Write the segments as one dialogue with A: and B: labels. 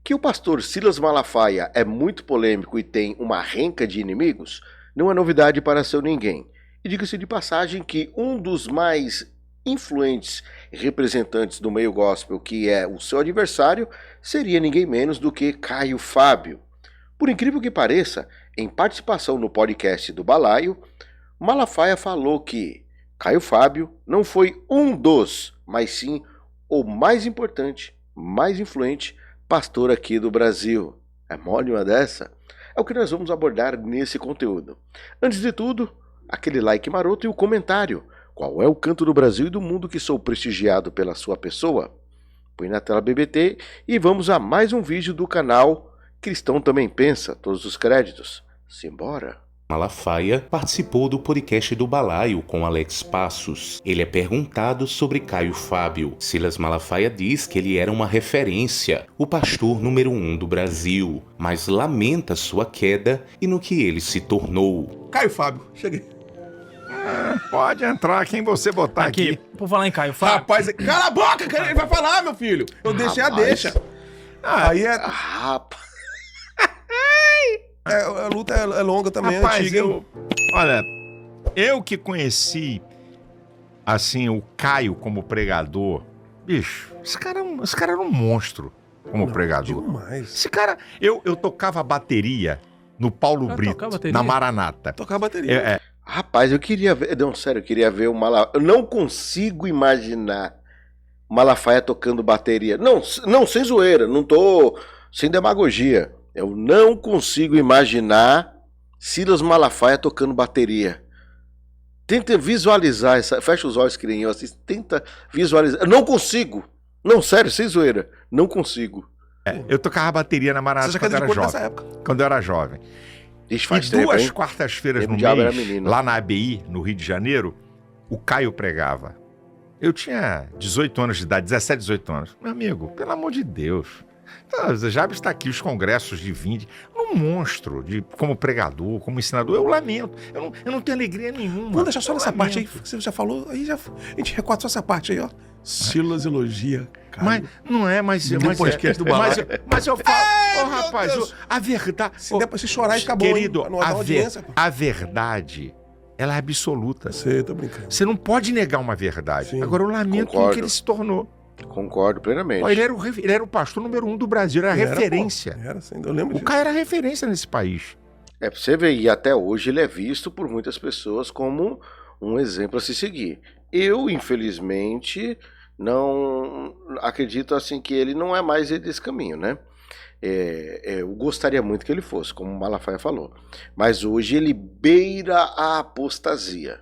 A: Que o pastor Silas Malafaia é muito polêmico e tem uma renca de inimigos não é novidade para seu ninguém. E diga-se de passagem que um dos mais influentes representantes do meio gospel, que é o seu adversário, seria ninguém menos do que Caio Fábio. Por incrível que pareça, em participação no podcast do Balaio, Malafaia falou que Caio Fábio não foi um dos, mas sim o mais importante, mais influente pastor aqui do Brasil. É mole uma dessa? É o que nós vamos abordar nesse conteúdo. Antes de tudo, aquele like maroto e o comentário. Qual é o canto do Brasil e do mundo que sou prestigiado pela sua pessoa? Põe na tela BBT e vamos a mais um vídeo do canal Cristão Também Pensa, todos os créditos. Simbora!
B: Malafaia participou do podcast do Balaio com Alex Passos. Ele é perguntado sobre Caio Fábio. Silas Malafaia diz que ele era uma referência, o pastor número 1 do Brasil, mas lamenta sua queda e no que ele se tornou.
C: Caio Fábio, cheguei. Pode entrar quem você botar aqui.
D: Por falar em Caio Fábio.
C: Rapaz, cala a boca, cara, ele vai falar, meu filho. Eu deixei a deixa. Aí é...
A: Rapaz.
C: A luta é longa também,
E: Rapaz,
C: é antiga.
E: Olha, eu que conheci, assim, o Caio como pregador, bicho, esse cara era um monstro como pregador.
C: Demais.
E: Esse cara, eu tocava bateria no Paulo Brito, na Maranata.
C: Tocar a bateria.
A: Rapaz, eu queria ver. Não, sério, eu queria ver o Malafaia. Eu não consigo imaginar o Malafaia tocando bateria. Não, sem zoeira, não tô. Sem demagogia. Eu não consigo imaginar Silas Malafaia tocando bateria. Tenta visualizar essa. Fecha os olhos, criança, assim, tenta visualizar. Eu não consigo. Não, sério, sem zoeira. Não consigo.
E: Eu tocava bateria na Maranata
C: Você já
E: quando eu
C: quer
E: era
C: de cor
E: jovem.
C: nessa época.
E: Quando eu era jovem.
A: Isso
E: E
A: faz tempo,
E: duas
A: hein?
E: quartas-feiras
A: Tempo
E: no
A: de abra
E: mês,
A: menino.
E: lá na ABI, no Rio de Janeiro, o Caio pregava. Eu tinha 18 anos de idade, 17, 18 anos. Meu amigo, pelo amor de Deus. Já está aqui os congressos de 20. Um monstro como pregador, como ensinador. Eu lamento. Eu não tenho alegria nenhuma.
C: Vamos deixar só nessa
E: lamento.
C: parte aí, que você já falou, aí já, a gente recorta só essa parte aí, ó. Silas elogia, Caio.
E: Mas não é, mas
C: podcast do Balaio.
E: mas eu falo, rapaz,
C: Deus.
E: a verdade.
C: Se der pra você chorar, acabou,
E: querido,
C: hein? Pra não dar audiência, pô.
E: a verdade, ela é absoluta.
C: Você tá brincando.
E: Você não pode negar uma verdade.
C: Sim.
E: Agora eu lamento com o que ele se tornou.
A: Concordo plenamente.
E: Pô, ele era o pastor número 1 do Brasil, era referência.
C: Era, sim, eu lembro
E: O Caio era referência nesse país.
A: É pra você ver, e até hoje ele é visto por muitas pessoas como um exemplo a se seguir. Eu, infelizmente, não acredito assim que ele não é mais desse caminho, né? Eu gostaria muito que ele fosse, como o Malafaia falou. Mas hoje ele beira a apostasia.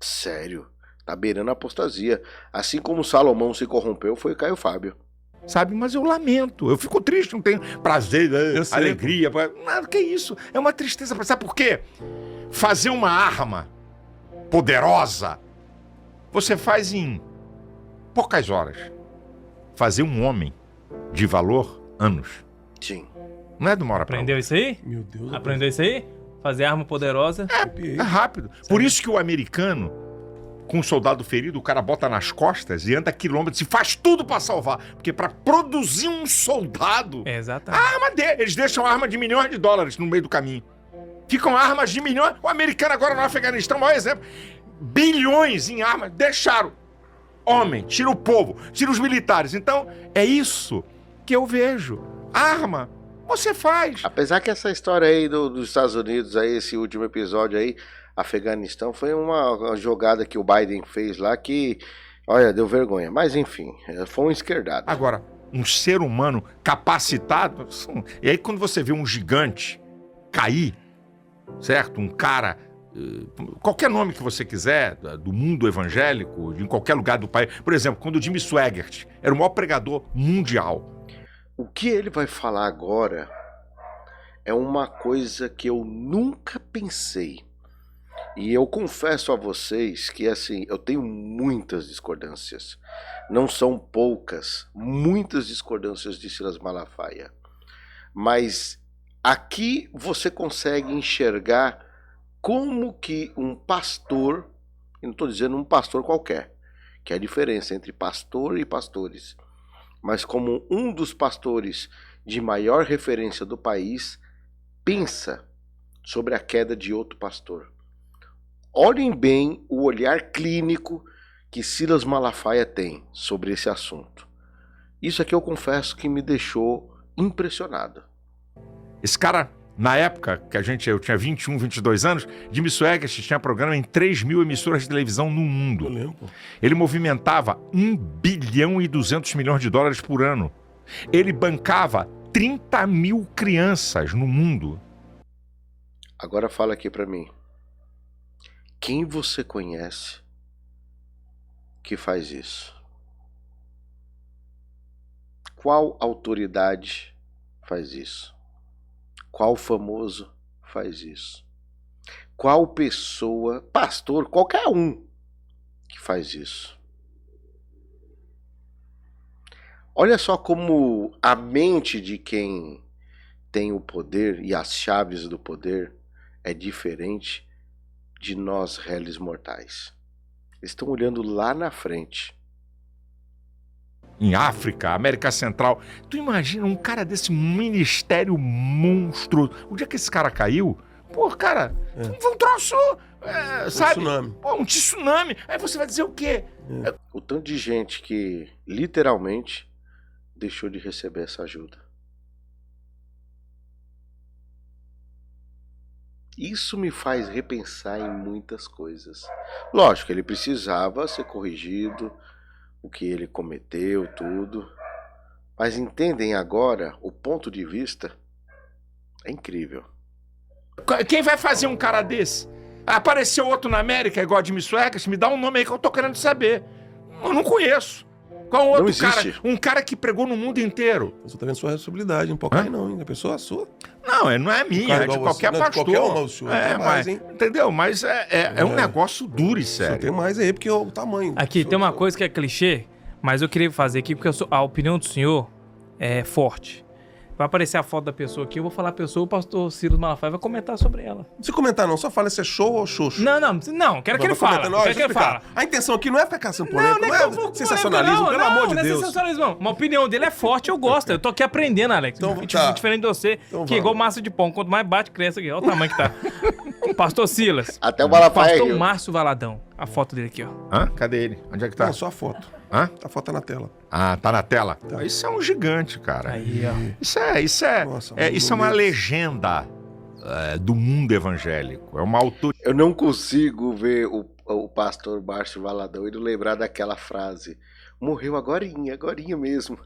A: Sério, tá beirando a apostasia. Assim como Salomão se corrompeu, foi Caio Fábio.
E: Sabe, mas eu lamento, eu fico triste, não tenho prazer,
C: Eu sei,
E: alegria, nada que isso, é uma tristeza, sabe por quê? Fazer uma arma poderosa, você faz em poucas horas. Fazer um homem de valor, anos.
A: Sim.
E: Não é de uma hora pra outra.
D: Aprendeu isso aí?
C: Meu Deus.
D: Aprendeu isso aí? Fazer arma poderosa.
E: É rápido. Por isso que o americano, com um soldado ferido, o cara bota nas costas e anda quilômetros e faz tudo pra salvar. Porque pra produzir um soldado,
D: Exatamente.
E: a arma dele, eles deixam arma de milhões de dólares no meio do caminho. Ficam armas de milhões. O americano agora no Afeganistão, maior exemplo. Bilhões em armas. Deixaram. Homem, tira o povo, tira os militares. Então, é isso que eu vejo. Arma, você faz.
A: Apesar que essa história aí dos Estados Unidos, aí, esse último episódio aí, Afeganistão, foi uma jogada que o Biden fez lá que, olha, deu vergonha. Mas enfim, foi um esquerdado.
E: Agora, um ser humano capacitado. E aí, quando você vê um gigante cair, certo? Um cara, qualquer nome que você quiser, do mundo evangélico, de qualquer lugar do país. Por exemplo, quando o Jimmy Swaggart era o maior pregador mundial.
A: O que ele vai falar agora é uma coisa que eu nunca pensei. E eu confesso a vocês que, assim, eu tenho muitas discordâncias. Não são poucas, muitas discordâncias de Silas Malafaia. Mas aqui você consegue enxergar como que um pastor, e não estou dizendo um pastor qualquer, que é a diferença entre pastor e pastores, mas como um dos pastores de maior referência do país pensa sobre a queda de outro pastor? Olhem bem o olhar clínico que Silas Malafaia tem sobre esse assunto. Isso aqui eu confesso que me deixou impressionado.
E: Esse cara, na época que eu tinha 21, 22 anos, Jimmy Swaggart tinha programa em 3.000 emissoras de televisão no mundo.
C: Eu lembro.
E: Ele movimentava 1 bilhão e 200 milhões de dólares por ano. Ele bancava 30 mil crianças no mundo.
A: Agora fala aqui pra mim. Quem você conhece que faz isso? Qual autoridade faz isso? Qual famoso faz isso? Qual pessoa, pastor, qualquer um que faz isso? Olha só como a mente de quem tem o poder e as chaves do poder é diferente de nós, réis mortais. Eles estão olhando lá na frente.
E: Em África, América Central. Tu imagina um cara desse ministério monstruoso. O dia que esse cara caiu, pô, cara, foi um troço, sabe?
C: Tsunami.
E: Pô, um tsunami. Aí você vai dizer o quê?
A: O tanto de gente que literalmente deixou de receber essa ajuda. Isso me faz repensar em muitas coisas. Lógico, ele precisava ser corrigido, o que ele cometeu, tudo. Mas entendem agora o ponto de vista? É incrível.
E: Quem vai fazer um cara desse? Apareceu outro na América igual a Jimmy Swaggart? Me dá um nome aí que eu tô querendo saber. Eu não conheço. Qual outro cara? Um cara que pregou no mundo inteiro.
C: Você tá vendo sua responsabilidade, não pode cair não, hein? A pessoa é sua.
E: Não, não é minha, é de qualquer pastor.
C: De qualquer uma, o senhor tem mais, hein?
E: Entendeu? Mas é um negócio duro e
C: O senhor
E: sério.
C: tem mais aí, porque é o tamanho.
D: Aqui, tem uma coisa que é clichê, mas eu queria fazer aqui, porque a opinião do senhor é forte. Vai aparecer a foto da pessoa aqui, eu vou falar a pessoa, o pastor Silas Malafaia vai comentar sobre ela.
C: Não precisa comentar não, só fala se é show ou xoxo.
D: Não, quero que ele fale. Quero que ele fale.
C: A intenção aqui não é ficar caçando polêmica,
D: Não,
C: não
D: é
C: é
D: que eu vou
C: sensacionalismo,
D: polêmica,
C: pelo amor de
D: não é
C: Deus.
D: sensacionalismo, não. Uma opinião dele é forte, eu gosto. Eu tô aqui aprendendo, Alex.
C: Então, tá.
D: Diferente de você,
C: Então
D: que é igual massa de pão. Quanto mais bate, cresce aqui. Olha o tamanho que tá. Pastor Silas.
A: Até o Malafaia
D: Pastor
A: riu.
D: Márcio Valadão. A foto dele aqui, ó.
E: Hã? Cadê ele? Onde é que tá?
C: Não, só a foto.
E: Hã?
C: A foto tá na tela.
E: Ah, tá na tela?
C: Tá.
E: Isso é um gigante, cara.
D: Aí, ó.
E: Isso é
C: Nossa,
E: isso é uma legenda do mundo evangélico. É uma autoridade.
A: Eu não consigo ver o pastor Márcio Valadão e não lembrar daquela frase. Morreu agorinha mesmo.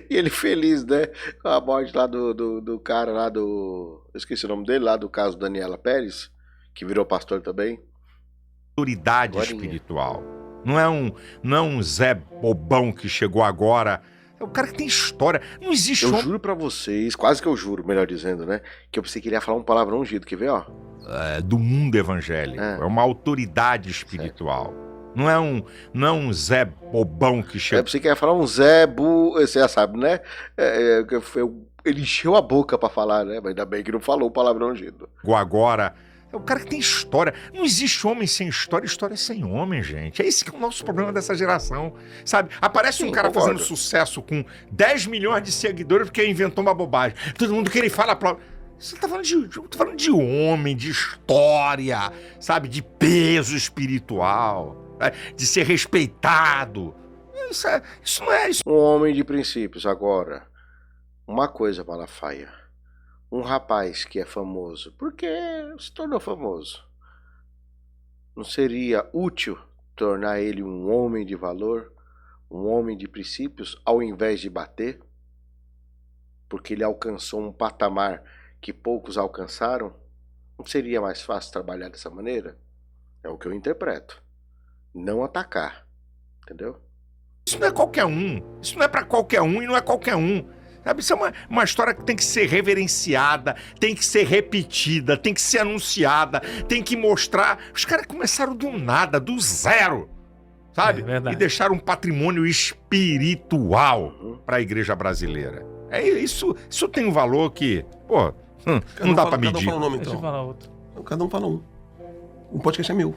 A: E ele feliz, né? Com a morte lá do cara lá do... Eu esqueci o nome dele, lá do caso Daniela Pérez, que virou pastor também.
E: Autoridade
A: Agorinha.
E: espiritual. Não é um Zé bobão que chegou agora. É o cara que tem história. Não existe
A: Eu juro pra vocês, quase que eu juro, melhor dizendo, né? Que eu pensei que ele ia falar um palavrão ungido. Quer ver, ó?
E: do mundo evangélico. É uma autoridade espiritual. Não é um Zé bobão que
A: Eu
E: chegou.
A: pensei que ia falar um Zé você já sabe, né? Ele encheu a boca pra falar, né? Mas ainda bem que não falou o palavrão ungido.
E: Agora. É o cara que tem história. Não existe homem sem história, história sem homem, gente. É esse que é o nosso problema dessa geração, sabe? Aparece um cara
A: concordo.
E: fazendo sucesso com 10 milhões de seguidores porque inventou uma bobagem. Todo mundo que ele fala pra... Você tá falando de homem, de história, sabe? De peso espiritual, né? De ser respeitado. Isso não é isso.
A: Um homem de princípios. Agora, uma coisa, Malafaia. Um rapaz que é famoso, porque se tornou famoso, não seria útil tornar ele um homem de valor, um homem de princípios, ao invés de bater? Porque ele alcançou um patamar que poucos alcançaram? Não seria mais fácil trabalhar dessa maneira? É o que eu interpreto. Não atacar, entendeu?
E: Isso não é qualquer um. Isso não é pra qualquer um e não é qualquer um. Sabe, isso é uma história que tem que ser reverenciada, tem que ser repetida, tem que ser anunciada, tem que mostrar. Os caras começaram do nada, do zero, sabe?
D: É verdade.
E: E deixaram um patrimônio espiritual para a igreja brasileira. Isso tem um valor que, pô, não dá para medir.
C: Cada um fala o nome,
D: Deixa eu
C: então.
D: falar outro.
C: Cada um fala um. O podcast é meu.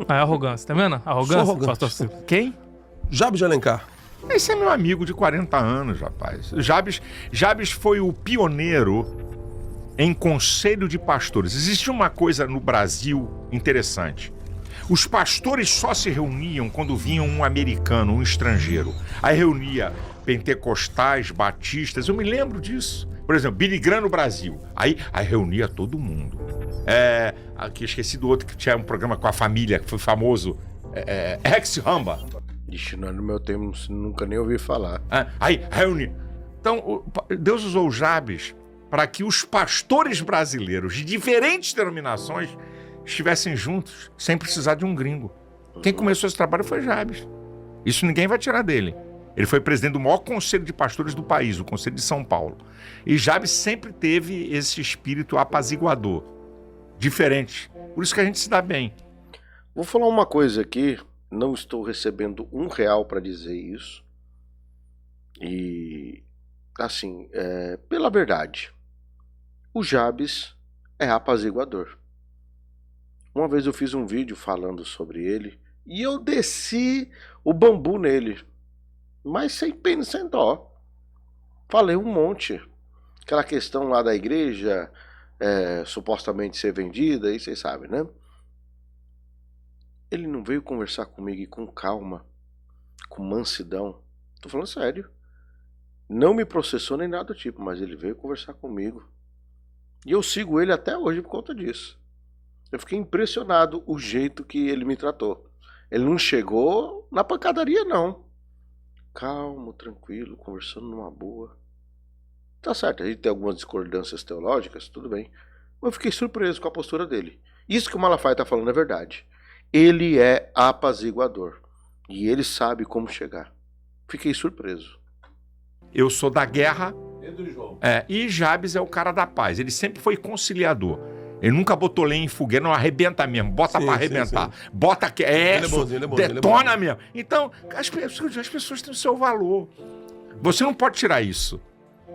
D: Ah, é arrogância, tá vendo? Arrogância,
C: Sou arrogante.
D: pastor Silas.
E: Quem?
C: Jabes de Alencar.
E: Esse é meu amigo de 40 anos, rapaz. Jabes foi o pioneiro em conselho de pastores. Existe uma coisa no Brasil interessante. Os pastores só se reuniam quando vinha um americano, um estrangeiro. Aí reunia pentecostais, batistas, eu me lembro disso. Por exemplo, Billy Graham no Brasil. Aí reunia todo mundo. Aqui esqueci do outro que tinha um programa com a família, que foi famoso. Rex Ramba.
A: Ixi, não é no meu tempo, nunca nem ouvi falar.
E: Aí reúne. Então, Deus usou Jabes para que os pastores brasileiros de diferentes denominações estivessem juntos, sem precisar de um gringo. Quem começou esse trabalho foi Jabes. Isso ninguém vai tirar dele. Ele foi presidente do maior conselho de pastores do país, o Conselho de São Paulo. E Jabes sempre teve esse espírito apaziguador, diferente. Por isso que a gente se dá bem.
A: Vou falar uma coisa aqui, não estou recebendo R$1 para dizer isso. E, assim, pela verdade, o Jabes é apaziguador. Uma vez eu fiz um vídeo falando sobre ele e eu desci o bambu nele, mas sem pena e sem dó. Falei um monte. Aquela questão lá da igreja supostamente ser vendida, aí vocês sabem, né? Ele não veio conversar comigo e com calma, com mansidão. Tô falando sério. Não me processou nem nada do tipo, mas ele veio conversar comigo. E eu sigo ele até hoje por conta disso. Eu fiquei impressionado o jeito que ele me tratou. Ele não chegou na pancadaria, não. Calmo, tranquilo, conversando numa boa. Tá certo, a gente tem algumas discordâncias teológicas, tudo bem. Mas eu fiquei surpreso com a postura dele. Isso que o Malafaia tá falando é verdade. Ele é apaziguador. E ele sabe como chegar. Fiquei surpreso.
E: Eu sou da guerra. E Jabes é o cara da paz. Ele sempre foi conciliador. Ele nunca botou lenha em fogueira, não arrebenta mesmo, bota pra arrebentar. Sim. Bota que
C: ele é bonzinho,
E: detona mesmo. Então, as pessoas têm o seu valor. Você não pode tirar isso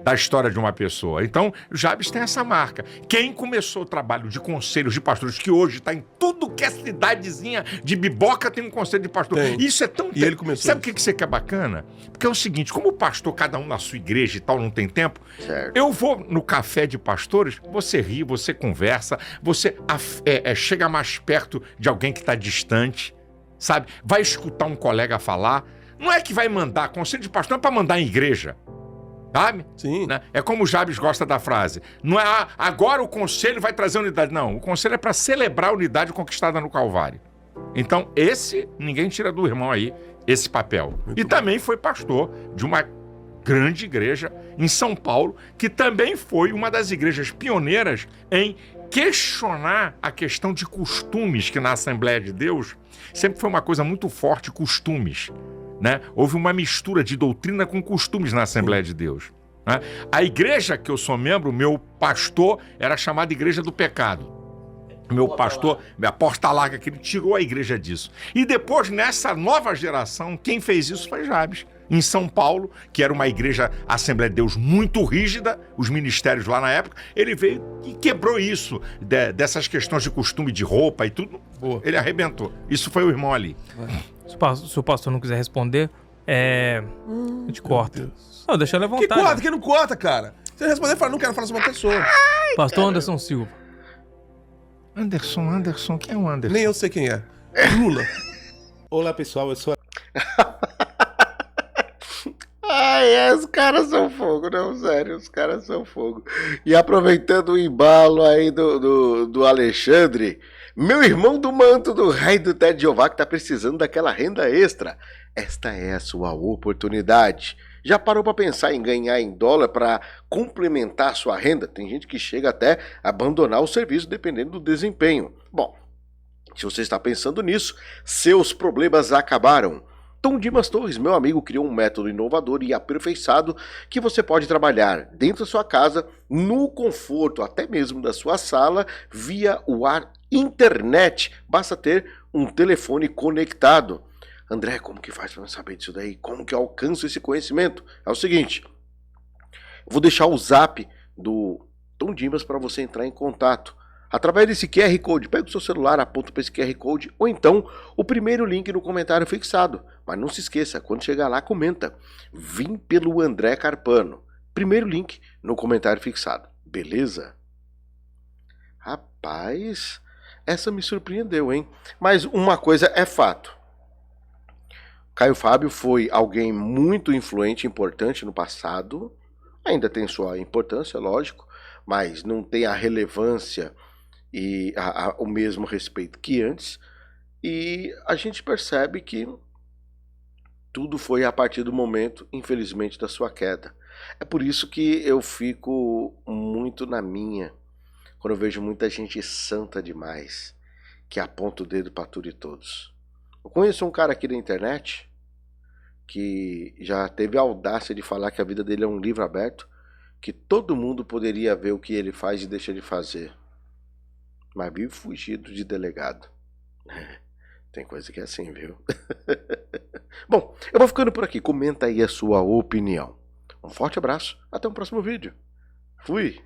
E: da história de uma pessoa. Então, Jabes tem essa marca. Quem começou o trabalho de conselhos de pastores, que hoje está em tudo que é cidadezinha de biboca, tem um conselho de pastor.
C: Tem.
E: Isso é tão...
C: E ele começou.
E: Sabe o que você quer bacana? Porque é o seguinte, como o pastor, cada um na sua igreja e tal, não tem tempo,
A: Certo.
E: eu vou no café de pastores, você ri, você conversa, você chega mais perto de alguém que está distante, sabe? Vai escutar um colega falar. Não é que vai mandar, conselho de pastor não é para mandar em igreja. Sabe?
C: Sim.
E: Né? É como o Jabes gosta da frase. Não é agora o conselho vai trazer unidade. Não, o conselho é para celebrar a unidade conquistada no Calvário. Então, ninguém tira do irmão aí, esse papel.
C: Muito
E: e
C: bom.
E: também foi pastor de uma grande igreja em São Paulo, que também foi uma das igrejas pioneiras em questionar a questão de costumes, que na Assembleia de Deus sempre foi uma coisa muito forte, costumes. Né? Houve uma mistura de doutrina com costumes na Assembleia de Deus. Né? A igreja que eu sou membro, meu pastor, era chamada Igreja do Pecado. Meu pastor, a porta larga, que ele tirou a igreja disso. E depois, nessa nova geração, quem fez isso foi Jabes. Em São Paulo, que era uma igreja, Assembleia de Deus, muito rígida, os ministérios lá na época, ele veio e quebrou isso, dessas questões de costume, de roupa e tudo.
C: Boa.
E: Ele arrebentou. Isso foi o irmão ali.
D: Se o pastor não quiser responder, a gente corta. Não, deixa ele à
C: Que
D: vontade.
C: corta, que não corta, cara. Se ele responder, fala, não quero falar sobre uma pessoa.
D: Pastor Anderson Silva.
E: Anderson, quem é o Anderson?
C: Nem eu sei quem é. Lula.
B: Olá pessoal, eu sou
A: Os caras são fogo, não, sério, os caras são fogo. E aproveitando o embalo aí do Alexandre, meu irmão do manto do rei do Ted Jeová que tá precisando daquela renda extra. Esta é a sua oportunidade. Já parou para pensar em ganhar em dólar para complementar a sua renda? Tem gente que chega até a abandonar o serviço dependendo do desempenho. Bom, se você está pensando nisso, seus problemas acabaram. Tom Dimas Torres, meu amigo, criou um método inovador e aperfeiçoado que você pode trabalhar dentro da sua casa, no conforto até mesmo da sua sala, via o ar internet. Basta ter um telefone conectado. André, como que faz para saber disso daí? Como que eu alcanço esse conhecimento? É o seguinte, eu vou deixar o zap do Tom Dimas para você entrar em contato. através desse QR Code. Pega o seu celular, aponta para esse QR Code, ou então o primeiro link no comentário fixado. Mas não se esqueça, quando chegar lá, comenta. Vim pelo André Carpano. Primeiro link no comentário fixado. Beleza? Rapaz, essa me surpreendeu, hein? Mas uma coisa é fato. Caio Fábio foi alguém muito influente, importante no passado. Ainda tem sua importância, lógico, mas não tem a relevância e o mesmo respeito que antes. E a gente percebe que tudo foi a partir do momento, infelizmente, da sua queda. É por isso que eu fico muito na minha, quando eu vejo muita gente santa demais, que aponta o dedo para tudo e todos. Eu conheço um cara aqui da internet que já teve a audácia de falar que a vida dele é um livro aberto, que todo mundo poderia ver o que ele faz e deixa de fazer, mas vive fugido de delegado. Tem coisa que é assim, viu? Bom, eu vou ficando por aqui. Comenta aí a sua opinião. Um forte abraço. Até o próximo vídeo. Fui!